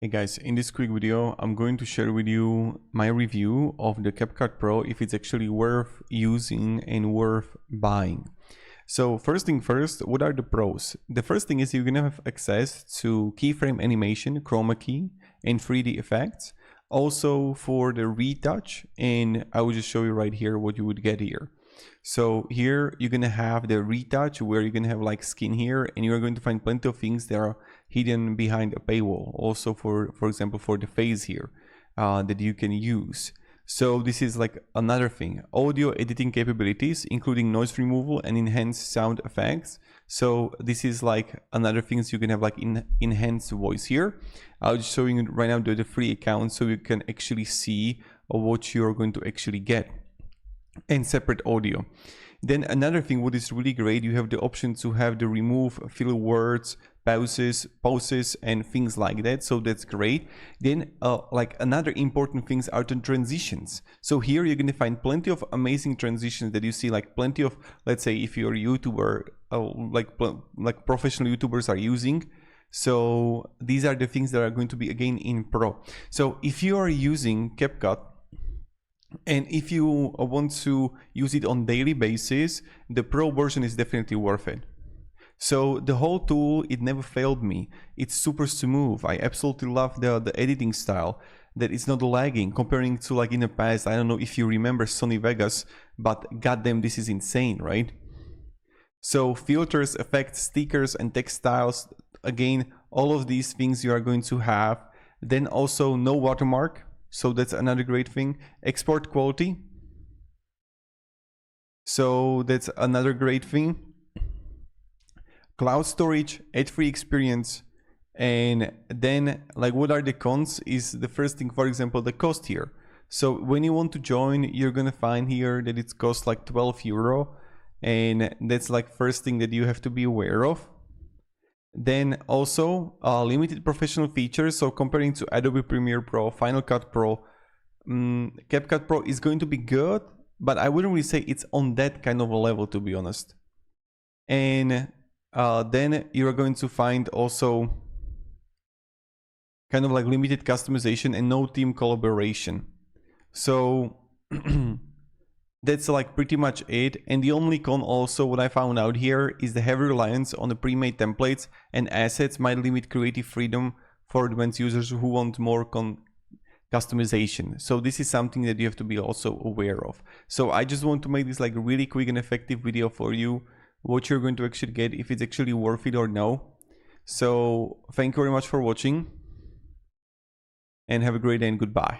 Hey guys, in this quick video, I'm going to share with you my review of the CapCut Pro, if it's actually worth using and worth buying. So first thing first, what are the pros? The first thing is you're gonna have access to keyframe animation, chroma key, and 3D effects. Also for the retouch, and I will just show you right here what you would get here. So here you're gonna have the retouch where you're gonna have like skin here, and you're going to find plenty of things that are hidden behind a paywall. Also for example, for the face here that you can use. So this is like another thing. Audio editing capabilities, including noise removal and enhanced sound effects. So this is like another things you can have like enhanced voice here. I'll just show you right now the free account so you can actually see what you're going to actually get. And separate audio. Then another thing what is really great, you have the option to have the remove fill words, pauses and things like that, so that's great. Then like another important things are the transitions. So here you're gonna find plenty of amazing transitions that you see, like plenty of, let's say if you're a YouTuber, like professional YouTubers are using. So these are the things that are going to be again in Pro. So if you are using CapCut and if you want to use it on daily basis, the Pro version is definitely worth it. So the whole tool, it never failed me. It's super smooth. I absolutely love the editing style, that it's not lagging comparing to like in the past. I don't know if you remember Sony Vegas, but goddamn, this is insane, right? So filters, effects, stickers and text styles, again, all of these things you are going to have. Then also no watermark. So that's another great thing. Export quality. So that's another great thing. Cloud storage, ad-free experience. And then like what are the cons is the first thing, for example, the cost here. So when you want to join, you're gonna find here that it costs like 12 euro. And that's like first thing that you have to be aware of. Then also limited professional features. So comparing to Adobe Premiere Pro, Final Cut Pro, CapCut Pro is going to be good, but I wouldn't really say it's on that kind of a level, to be honest. And then you're going to find also kind of like limited customization and no team collaboration. So that's like pretty much it. And the only con also what I found out here is the heavy reliance on the pre-made templates and assets might limit creative freedom for advanced users who want more customization. So this is something that you have to be also aware of. So I just want to make this like a really quick and effective video for you, what you're going to actually get, if it's actually worth it or no. So thank you very much for watching and have a great day and goodbye.